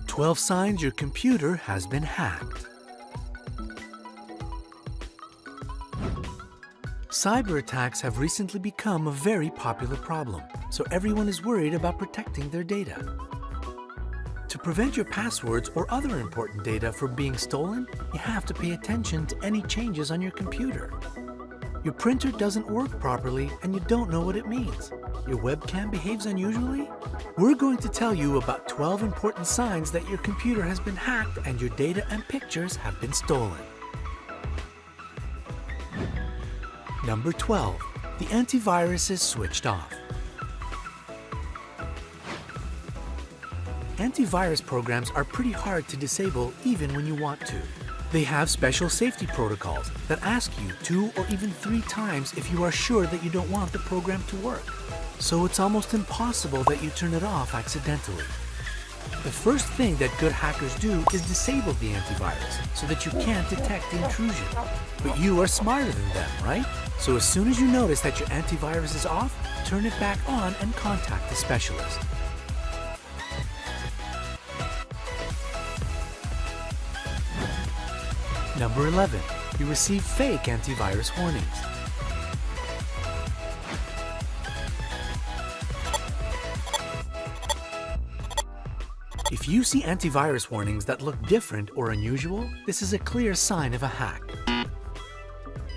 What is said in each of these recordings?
12 signs your computer has been hacked. Cyber attacks have recently become a very popular problem, so everyone is worried about protecting their data. To prevent your passwords or other important data from being stolen, you have to pay attention to any changes on your computer. Your printer doesn't work properly and you don't know what it means. Your webcam behaves unusually? We're going to tell you about 12 important signs that your computer has been hacked and your data and pictures have been stolen. Number 12. The antivirus is switched off. Antivirus programs are pretty hard to disable even when you want to. They have special safety protocols that ask you 2 or even 3 times if you are sure that you don't want the program to work. So it's almost impossible that you turn it off accidentally. The first thing that good hackers do is disable the antivirus so that you can't detect the intrusion. But you are smarter than them, right? So as soon as you notice that your antivirus is off, turn it back on and contact the specialist. Number 11. You receive fake antivirus warnings. If you see antivirus warnings that look different or unusual, this is a clear sign of a hack.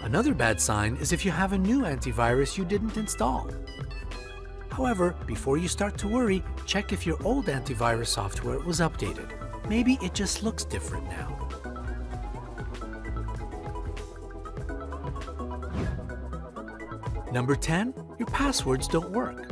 Another bad sign is if you have a new antivirus you didn't install. However, before you start to worry, check if your old antivirus software was updated. Maybe it just looks different now. Number 10. Your passwords don't work.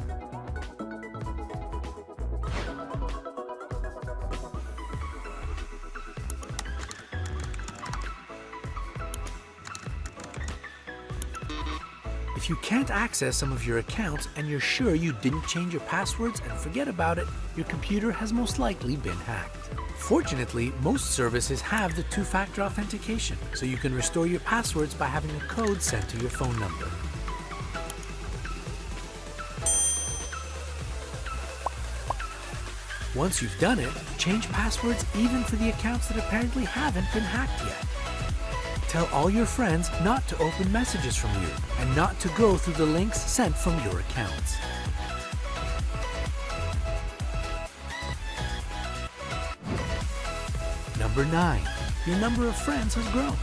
If you can't access some of your accounts and you're sure you didn't change your passwords and forget about it, your computer has most likely been hacked. Fortunately, most services have the 2-factor authentication, so you can restore your passwords by having a code sent to your phone number. Once you've done it, change passwords even for the accounts that apparently haven't been hacked yet. Tell all your friends not to open messages from you and not to go through the links sent from your accounts. Number 9. Your number of friends has grown.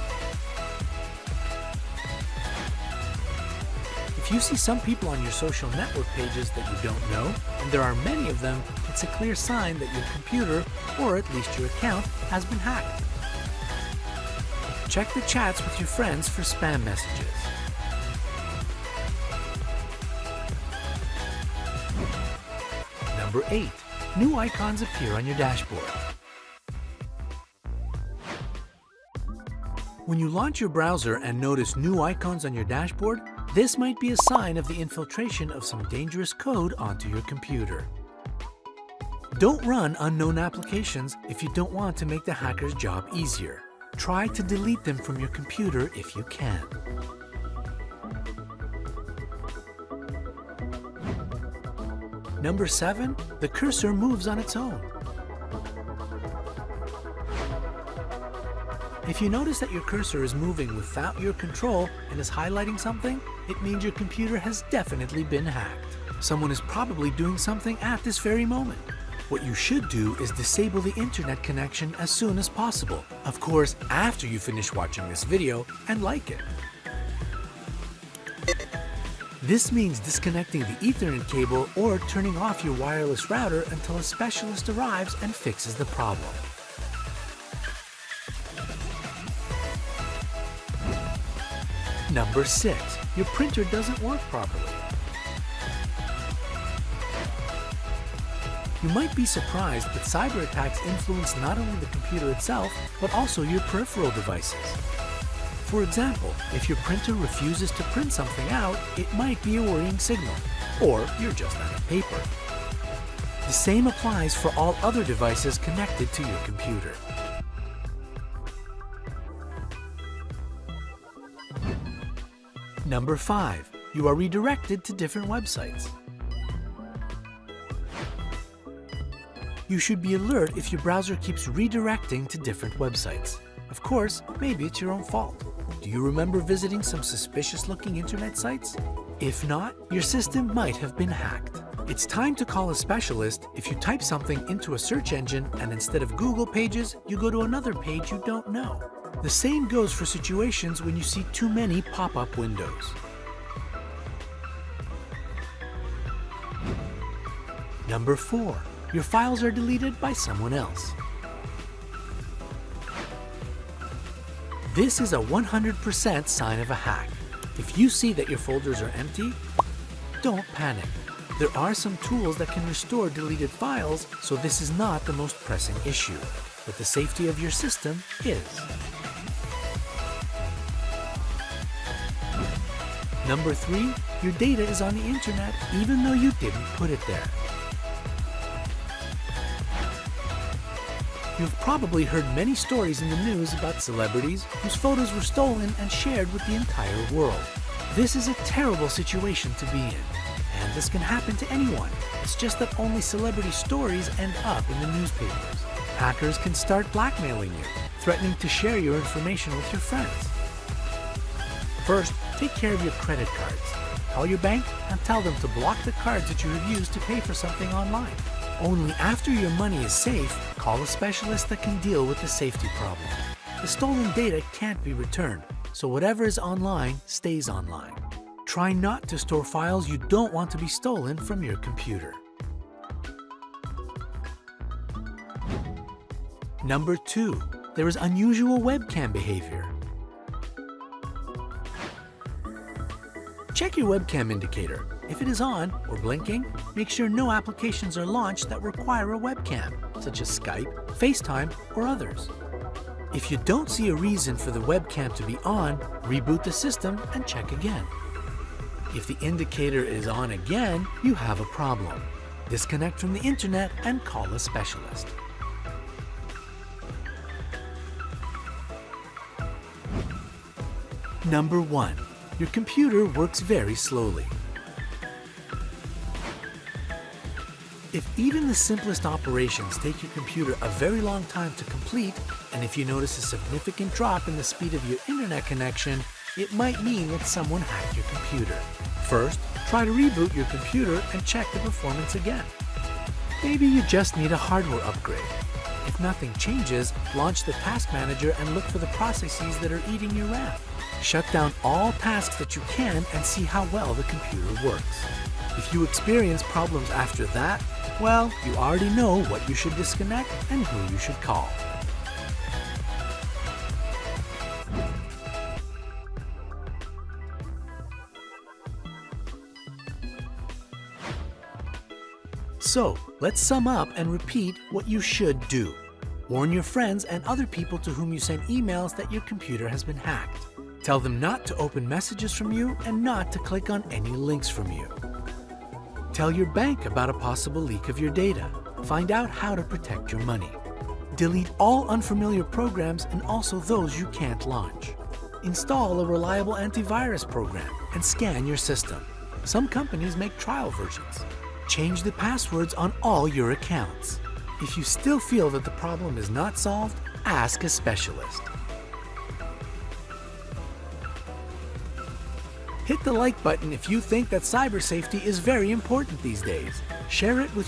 If you see some people on your social network pages that you don't know, and there are many of them, it's a clear sign that your computer, or at least your account, has been hacked. Check the chats with your friends for spam messages. Number 8. New icons appear on your dashboard. When you launch your browser and notice new icons on your dashboard, this might be a sign of the infiltration of some dangerous code onto your computer. Don't run unknown applications if you don't want to make the hacker's job easier. Try to delete them from your computer if you can. Number 7. The cursor moves on its own. If you notice that your cursor is moving without your control and is highlighting something, it means your computer has definitely been hacked. Someone is probably doing something at this very moment. What you should do is disable the internet connection as soon as possible. Of course, after you finish watching this video and like it. This means disconnecting the Ethernet cable or turning off your wireless router until a specialist arrives and fixes the problem. Number 6. Your printer doesn't work properly. You might be surprised, but cyber attacks influence not only the computer itself, but also your peripheral devices. For example, if your printer refuses to print something out, it might be a worrying signal, or you're just out of paper. The same applies for all other devices connected to your computer. Number 5. You are redirected to different websites. You should be alert if your browser keeps redirecting to different websites. Of course, maybe it's your own fault. Do you remember visiting some suspicious-looking internet sites? If not, your system might have been hacked. It's time to call a specialist if you type something into a search engine and instead of Google pages, you go to another page you don't know. The same goes for situations when you see too many pop-up windows. Number 4. Your files are deleted by someone else. This is a 100% sign of a hack. If you see that your folders are empty, don't panic. There are some tools that can restore deleted files, so this is not the most pressing issue. But the safety of your system is. Number 3, your data is on the internet even though you didn't put it there. You've probably heard many stories in the news about celebrities whose photos were stolen and shared with the entire world. This is a terrible situation to be in, and this can happen to anyone. It's just that only celebrity stories end up in the newspapers. Hackers can start blackmailing you, threatening to share your information with your friends. First, take care of your credit cards. Call your bank and tell them to block the cards that you have used to pay for something online. Only after your money is safe, call a specialist that can deal with the safety problem. The stolen data can't be returned, so whatever is online stays online. Try not to store files you don't want to be stolen from your computer. Number 2. There is unusual webcam behavior. Check your webcam indicator. If it is on or blinking, make sure no applications are launched that require a webcam, such as Skype, FaceTime, or others. If you don't see a reason for the webcam to be on, reboot the system and check again. If the indicator is on again, you have a problem. Disconnect from the internet and call a specialist. Number 1. Your computer works very slowly. If even the simplest operations take your computer a very long time to complete, and if you notice a significant drop in the speed of your internet connection, it might mean that someone hacked your computer. First, try to reboot your computer and check the performance again. Maybe you just need a hardware upgrade. If nothing changes, launch the Task Manager and look for the processes that are eating your RAM. Shut down all tasks that you can and see how well the computer works. If you experience problems after that, well, you already know what you should disconnect and who you should call. So, let's sum up and repeat what you should do. Warn your friends and other people to whom you send emails that your computer has been hacked. Tell them not to open messages from you and not to click on any links from you. Tell your bank about a possible leak of your data. Find out how to protect your money. Delete all unfamiliar programs and also those you can't launch. Install a reliable antivirus program and scan your system. Some companies make trial versions. Change the passwords on all your accounts. If you still feel that the problem is not solved, ask a specialist. Hit the like button if you think that cyber safety is very important these days. Share it with